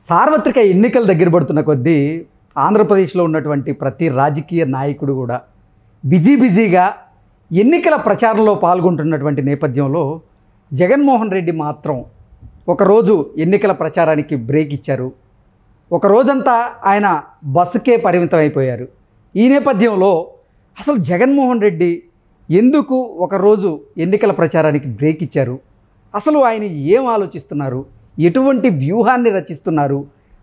సార్వత్రిక ఎన్నికలు దగ్గర పడుతున్న కొద్దీ ఆంధ్రప్రదేశ్లో ఉన్నటువంటి ప్రతి రాజకీయ నాయకుడు కూడా బిజీగా ఎన్నికల ప్రచారంలో పాల్గొంటున్నటువంటి నేపథ్యంలో జగన్మోహన్ రెడ్డి మాత్రం ఒకరోజు ఎన్నికల ప్రచారానికి బ్రేక్ ఇచ్చారు. ఒక రోజంతా ఆయన బస్సుకే పరిమితం అయిపోయారు. ఈ నేపథ్యంలో అసలు జగన్మోహన్ రెడ్డి ఎందుకు ఒకరోజు ఎన్నికల ప్రచారానికి బ్రేక్ ఇచ్చారు, అసలు ఆయన ఏం ఆలోచిస్తున్నారు, ఎటువంటి వ్యూహాన్ని రచిస్తున్నారు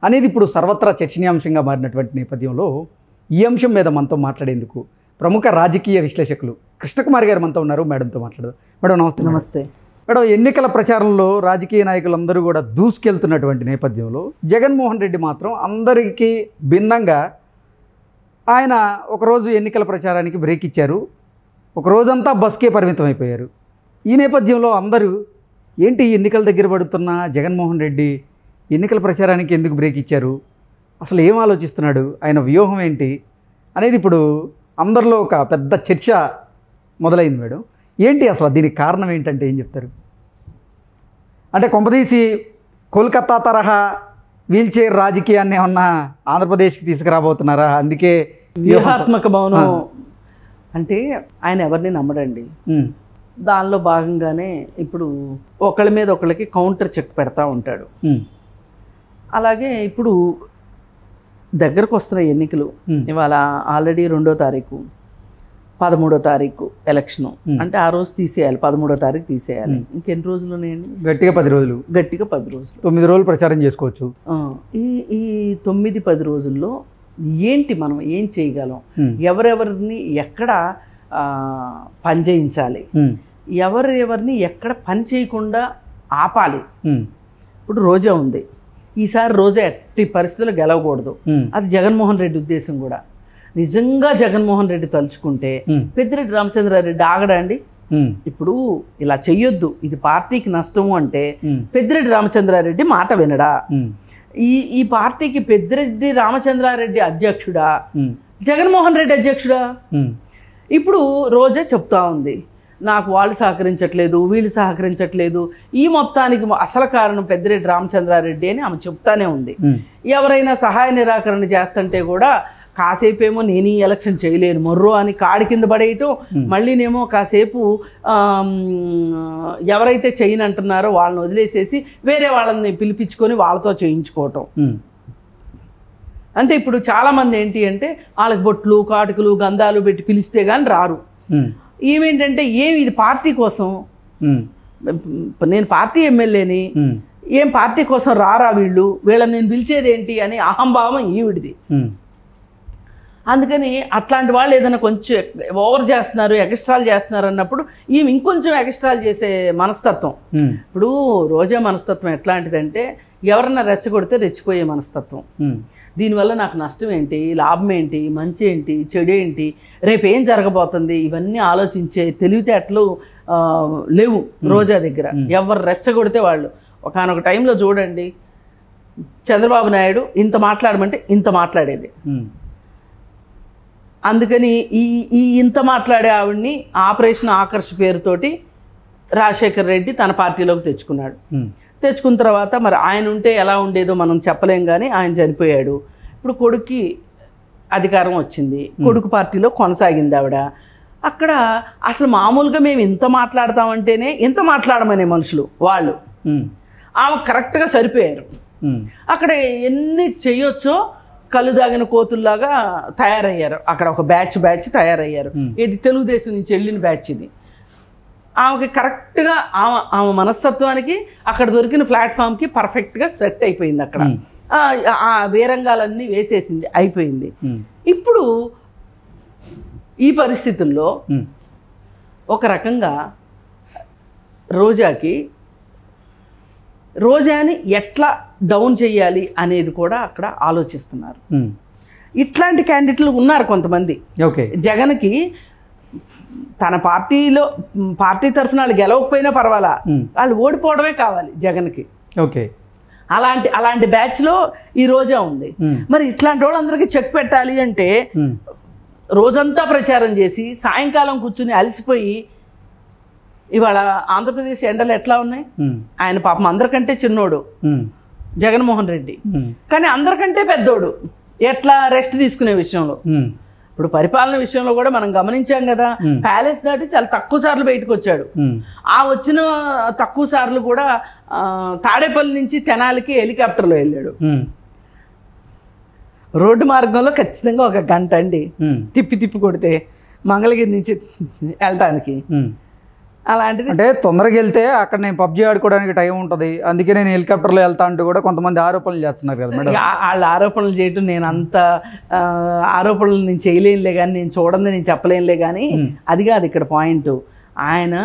అనేది ఇప్పుడు సర్వత్రా చర్చనీయాంశంగా మారినటువంటి నేపథ్యంలో ఈ అంశం మీద మనతో మాట్లాడేందుకు ప్రముఖ రాజకీయ విశ్లేషకులు కృష్ణకుమారి గారు మనతో ఉన్నారు. మేడంతో మాట్లాడదాం. మేడం నమస్తే. నమస్తే మేడం, ఎన్నికల ప్రచారంలో రాజకీయ నాయకులందరూ కూడా దూసుకెళ్తున్నటువంటి నేపథ్యంలో జగన్మోహన్ రెడ్డి మాత్రం అందరికీ భిన్నంగా ఆయన ఒకరోజు ఎన్నికల ప్రచారానికి బ్రేక్ ఇచ్చారు. ఒక రోజంతా బస్కే పరిమితం అయిపోయారు. ఈ నేపథ్యంలో అందరూ ఏంటి ఎన్నికల దగ్గర పడుతున్న జగన్మోహన్ రెడ్డి ఎన్నికల ప్రచారానికి ఎందుకు బ్రేక్ ఇచ్చారు, అసలు ఏం ఆలోచిస్తున్నాడు, ఆయన వ్యూహం ఏంటి అనేది ఇప్పుడు అందరిలో ఒక పెద్ద చర్చ మొదలైంది. మేడం, ఏంటి అసలు దీనికి కారణం ఏంటంటే ఏం చెప్తారు? అంటే కొంపదీసి కోల్కతా తరహా వీల్ చైర్ రాజకీయాన్ని ఏమన్నా ఆంధ్రప్రదేశ్కి తీసుకురాబోతున్నారా? అందుకే వ్యూహాత్మక భవనం అంటే ఆయన ఎవరిని నమ్మడండి. దానిలో భాగంగానే ఇప్పుడు ఒకళ్ళ మీద ఒకళ్ళకి కౌంటర్ చెక్ పెడతా ఉంటాడు. అలాగే ఇప్పుడు దగ్గరకు వస్తున్న ఎన్నికలు, ఇవాళ ఆల్రెడీ 2వ తారీఖు, 13వ తారీఖు ఎలక్షను, అంటే ఆ రోజు తీసేయాలి, 13వ తారీఖు తీసేయాలి. ఇంకెన్ని రోజులు ఉన్నాయండి? గట్టిగా 10 రోజులు. గట్టిగా 10 రోజులు, 9 రోజులు ప్రచారం చేసుకోవచ్చు. ఈ 9-10 రోజుల్లో ఏంటి మనం ఏం చేయగలం, ఎవరెవరిని ఎక్కడ పని చేయించాలి, ఎవరెవరిని ఎక్కడ పని చేయకుండా ఆపాలి. ఇప్పుడు రోజా ఉంది, ఈసారి రోజా ఎట్టి పరిస్థితుల్లో గెలవకూడదు. అది జగన్మోహన్ రెడ్డి ఉద్దేశం కూడా. నిజంగా జగన్మోహన్ రెడ్డి తలుచుకుంటే పెద్దిరెడ్డి రామచంద్రారెడ్డి ఆగడా అండి? ఇప్పుడు ఇలా చెయ్యొద్దు, ఇది పార్టీకి నష్టము అంటే పెద్దిరెడ్డి రామచంద్రారెడ్డి మాట వినడా? ఈ పార్టీకి పెద్దిరెడ్డి రామచంద్రారెడ్డి అధ్యక్షుడా, జగన్మోహన్ రెడ్డి అధ్యక్షుడా? ఇప్పుడు రోజే చెప్తా ఉంది, నాకు వాళ్ళు సహకరించట్లేదు, వీళ్ళు సహకరించట్లేదు, ఈ మొత్తానికి అసలు కారణం పెద్దిరెడ్డి రామచంద్రారెడ్డి అని ఆమె చెప్తానే ఉంది. ఎవరైనా సహాయ నిరాకరణ చేస్తుంటే కూడా కాసేపేమో నేను ఈ ఎలక్షన్ చేయలేను మొర్రో అని కాడి కింద పడేయటం, మళ్ళీనేమో కాసేపు ఎవరైతే చేయను అంటున్నారో వాళ్ళని వదిలేసేసి వేరే వాళ్ళని పిలిపించుకొని వాళ్ళతో చేయించుకోవటం. అంటే ఇప్పుడు చాలామంది ఏంటి అంటే వాళ్ళకి బొట్లు, కాటుకలు, గంధాలు పెట్టి పిలిస్తే కానీ రారు. ఏమేంటంటే ఇది పార్టీ కోసం, నేను పార్టీ ఎమ్మెల్యేని, ఏం పార్టీ కోసం రారా వీళ్ళని నేను పిలిచేది ఏంటి అని అహంభావం ఈవిడిది. అందుకని అట్లాంటి వాళ్ళు ఏదైనా కొంచెం ఓవర్ చేస్తున్నారు, ఎక్స్ట్రాలు చేస్తున్నారు అన్నప్పుడు ఈమె ఇంకొంచెం ఎక్స్ట్రాలు చేసే మనస్తత్వం. ఇప్పుడు రోజా మనస్తత్వం ఎట్లాంటిదంటే ఎవరన్నా రెచ్చగొడితే రెచ్చిపోయే మనస్తత్వం. దీనివల్ల నాకు నష్టం ఏంటి, లాభం ఏంటి, మంచి ఏంటి, చెడు ఏంటి, రేపు ఏం జరగబోతుంది, ఇవన్నీ ఆలోచించే తెలివితేటలు లేవు రోజా దగ్గర. ఎవరు రెచ్చగొడితే వాళ్ళు. ఒకానొక టైంలో చూడండి, చంద్రబాబు నాయుడు ఇంత మాట్లాడమంటే ఇంత మాట్లాడేది. అందుకని ఇంత మాట్లాడే ఆవిడ్ని ఆపరేషన్ ఆకర్ష్ పేరుతోటి రాజశేఖర్ రెడ్డి తన పార్టీలోకి తెచ్చుకున్నాడు. తెచ్చుకున్న తర్వాత మరి ఆయన ఉంటే ఎలా ఉండేదో మనం చెప్పలేం, కానీ ఆయన చనిపోయాడు. ఇప్పుడు కొడుక్కి అధికారం వచ్చింది, కొడుకు పార్టీలో కొనసాగింది ఆవిడ. అక్కడ అసలు మామూలుగా మేము ఇంత మాట్లాడతామంటేనే ఇంత మాట్లాడమనే మనుషులు వాళ్ళు. ఆమె కరెక్ట్గా సరిపోయారు. అక్కడ ఎన్ని చెయ్యొచ్చో కళ్ళు దాగిన కోతుల్లాగా తయారయ్యారు. అక్కడ ఒక బ్యాచ్ తయారయ్యారు. ఇది తెలుగుదేశం నుంచి వెళ్ళిన బ్యాచ్ ఇది. ఆమెకి కరెక్ట్గా ఆమె మనస్తత్వానికి అక్కడ దొరికిన ప్లాట్ఫామ్కి పర్ఫెక్ట్గా సెట్ అయిపోయింది. అక్కడ ఆ వీరంగాలన్నీ వేసేసింది, అయిపోయింది. ఇప్పుడు ఈ పరిస్థితుల్లో ఒక రకంగా రోజాని ఎట్లా డౌన్ చేయాలి అనేది కూడా అక్కడ ఆలోచిస్తున్నారు. ఇట్లాంటి క్యాండిడేట్లు ఉన్నారు కొంతమంది. జగన్కి తన పార్టీ తరఫున వాళ్ళు గెలవకపోయినా పర్వాలా, వాళ్ళు ఓడిపోవడమే కావాలి జగన్కి. అలాంటి బ్యాచ్లో ఈ రోజా ఉంది. మరి ఇట్లాంటి వాళ్ళందరికీ చెక్ పెట్టాలి అంటే రోజంతా ప్రచారం చేసి సాయంకాలం కూర్చుని అలసిపోయి, ఇవాళ ఆంధ్రప్రదేశ్ ఎండలు ఎట్లా ఉన్నాయి, ఆయన పాపం అందరికంటే చిన్నోడు, జగన్మోహన్ రెడ్డి. కానీ అందరికంటే పెద్దోడు ఎట్లా రెస్ట్ తీసుకునే విషయంలో. ఇప్పుడు పరిపాలన విషయంలో కూడా మనం గమనించాం కదా, ప్యాలెస్ దాటి చాలా తక్కువ సార్లు బయటకు వచ్చాడు. ఆ వచ్చిన తక్కువ సార్లు కూడా తాడేపల్లి నుంచి తెనాలికి హెలికాప్టర్లో వెళ్ళాడు. రోడ్డు మార్గంలో ఖచ్చితంగా 1 గంట అండి తిప్పి కొడితే మంగళగిరి నుంచి వెళ్ళటానికి. అలాంటిది అంటే తొందరగా వెళ్తే అక్కడ నేను పబ్జీ ఆడుకోవడానికి టైం ఉంటుంది, అందుకే నేను హెలికాప్టర్లో వెళ్తా అంటూ కూడా కొంతమంది ఆరోపణలు చేస్తున్నారు కదా మేడం. వాళ్ళు ఆరోపణలు చేయటం, నేను అంత ఆరోపణలు నేను చేయలేనులే కానీ, నేను చూడండి నేను చెప్పలేనులే కానీ, అది కాదు ఇక్కడ పాయింట్. ఆయన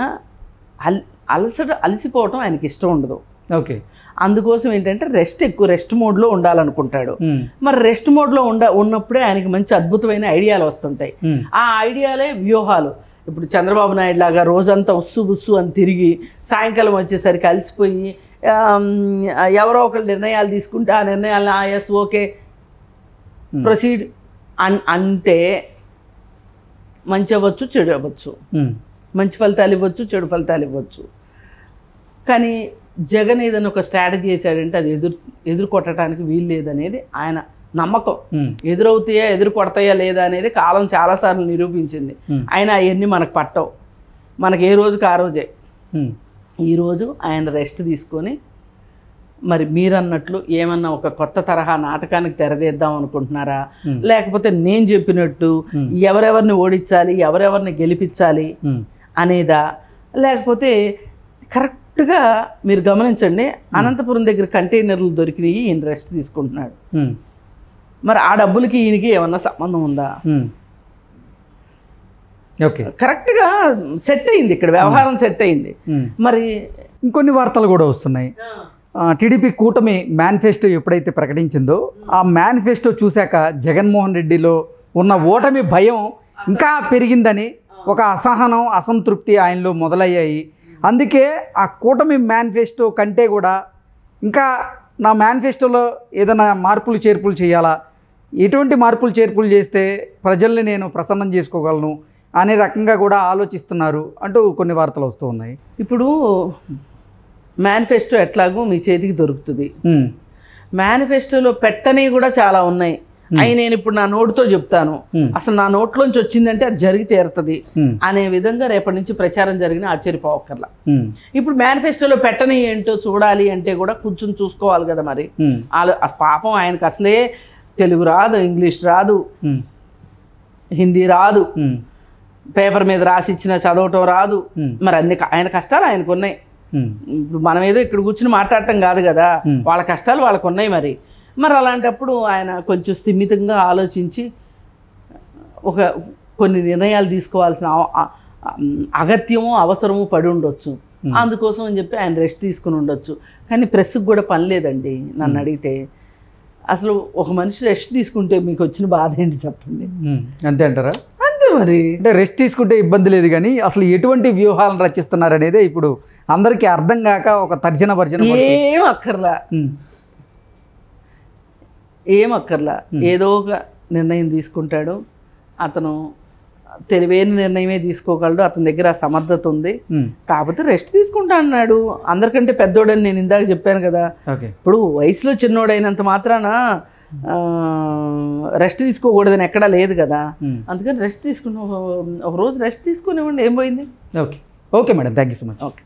అలసిపోవటం ఆయనకి ఇష్టం ఉండదు. ఓకే, అందుకోసం ఏంటంటే రెస్ట్ మోడ్లో ఉండాలనుకుంటాడు. మరి రెస్ట్ మోడ్లో ఉన్నప్పుడే ఆయనకి మంచి అద్భుతమైన ఐడియాలు వస్తుంటాయి. ఆ ఐడియాలే వ్యూహాలు. ఇప్పుడు చంద్రబాబు నాయుడు లాగా రోజంతా ఉస్సు బుస్సు అని తిరిగి సాయంకాలం వచ్చేసరికి అలసిపోయి ఎవరో ఒకరు నిర్ణయాలు తీసుకుంటే ఆ నిర్ణయాలను ఎస్ ఓకే ప్రొసీడ్ అంటే మంచి అవ్వచ్చు, చెడు అవ్వచ్చు, మంచి ఫలితాలు ఇవ్వచ్చు, చెడు ఫలితాలు ఇవ్వచ్చు. కానీ జగన్ ఏదైనా ఒక స్ట్రాటజీ చేశాడంటే అది ఎదురు కొట్టడానికి వీలు లేదనేది ఆయన నమ్మకం. ఎదురవుతాయా ఎదురు కొడతాయా లేదా అనేది కాలం చాలాసార్లు నిరూపించింది. ఆయన అవన్నీ మనకు పట్టవు, మనకి ఏ రోజుకి ఆ రోజే. ఈరోజు ఆయన రెస్ట్ తీసుకొని మరి మీరన్నట్లు ఏమన్నా ఒక కొత్త తరహా నాటకానికి తెరదేద్దాం అనుకుంటున్నారా, లేకపోతే నేను చెప్పినట్టు ఎవరెవరిని ఓడించాలి ఎవరెవరిని గెలిపించాలి అనేదా, లేకపోతే కరెక్ట్గా మీరు గమనించండి, అనంతపురం దగ్గర కంటైనర్లు దొరికినాయి, ఈయన రెస్ట్ తీసుకుంటున్నాడు. మరి ఆ డబ్బులకి ఈయనకి ఏమన్నా సంబంధం ఉందా? ఓకే, కరెక్ట్గా సెట్ అయింది, ఇక్కడ వ్యవహారం సెట్ అయింది. మరి ఇంకొన్ని వార్తలు కూడా వస్తున్నాయి. టీడీపీ కూటమి మేనిఫెస్టో ఎప్పుడైతే ప్రకటించిందో ఆ మేనిఫెస్టో చూశాక జగన్మోహన్ రెడ్డిలో ఉన్న ఓటమి భయం ఇంకా పెరిగిందని, ఒక అసహనం అసంతృప్తి ఆయనలో మొదలయ్యాయి. అందుకే ఆ కూటమి మేనిఫెస్టో కంటే కూడా ఇంకా నా మేనిఫెస్టోలో ఏదైనా మార్పులు చేర్పులు చేయాలా, ఎటువంటి మార్పులు చేర్పులు చేస్తే ప్రజల్ని నేను ప్రసన్నం చేసుకోగలను అనే రకంగా కూడా ఆలోచిస్తున్నారు అంటూ కొన్ని వార్తలు వస్తూ ఉన్నాయి. ఇప్పుడు మేనిఫెస్టో ఎట్లాగో మీ చేతికి దొరుకుతుంది, మేనిఫెస్టోలో పెట్టని కూడా చాలా ఉన్నాయి. అవి నేను ఇప్పుడు నా నోటుతో చెప్తాను, అసలు నా నోట్లోంచి వచ్చిందంటే అది జరిగి తీరుతుంది అనే విధంగా రేపటి నుంచి ప్రచారం జరిగిన ఆశ్చర్యపోవక్కర్లా. ఇప్పుడు మేనిఫెస్టోలో పెట్టని ఏంటో చూడాలి అంటే కూడా కొంచెం చూసుకోవాలి కదా. మరి పాపం ఆయనకు అసలే తెలుగు రాదు, ఇంగ్లీష్ రాదు, హిందీ రాదు, పేపర్ మీద రాసి ఇచ్చిన చదవటం రాదు. మరి అన్ని ఆయన కష్టాలు ఆయనకు ఉన్నాయి. ఇప్పుడు మనం ఏదో ఇక్కడ కూర్చుని మాట్లాడటం కాదు కదా, వాళ్ళ కష్టాలు వాళ్ళకు ఉన్నాయి. మరి అలాంటప్పుడు ఆయన కొంచెం స్థిమితంగా ఆలోచించి కొన్ని నిర్ణయాలు తీసుకోవాల్సిన అగత్యమో అవసరమో పడి ఉండొచ్చు. అందుకోసం అని చెప్పి ఆయన రెస్ట్ తీసుకుని ఉండొచ్చు. కానీ ప్రెస్కి కూడా పని లేదండి నన్ను అడిగితే. అసలు ఒక మనిషి రెస్ట్ తీసుకుంటే మీకు వచ్చిన బాధ ఏంటి చెప్పండి? అంతే అంటారా? అంతే మరి. అంటే రెస్ట్ తీసుకుంటే ఇబ్బంది లేదు, కానీ అసలు ఎటువంటి వ్యూహాలను రచిస్తున్నారు అనేది ఇప్పుడు అందరికీ అర్థం కాక ఒక తర్జన భర్జన. ఏం అక్కర్లా ఏదో ఒక నిర్ణయం తీసుకుంటాడు అతను. తెలివైన నిర్ణయమే తీసుకోగలడు, అతని దగ్గర ఆ సమర్థత ఉంది. కాకపోతే రెస్ట్ తీసుకుంటా అన్నాడు. అందరికంటే పెద్దోడని నేను ఇందాక చెప్పాను కదా. ఇప్పుడు వయసులో చిన్నోడైనంత మాత్రాన రెస్ట్ తీసుకోకూడదని ఎక్కడా లేదు కదా. అందుకని రెస్ట్ తీసుకుని ఒక రోజు రెస్ట్ తీసుకునివ్వండి, ఏం పోయింది? Okay okay madam, thank you so much. Okay.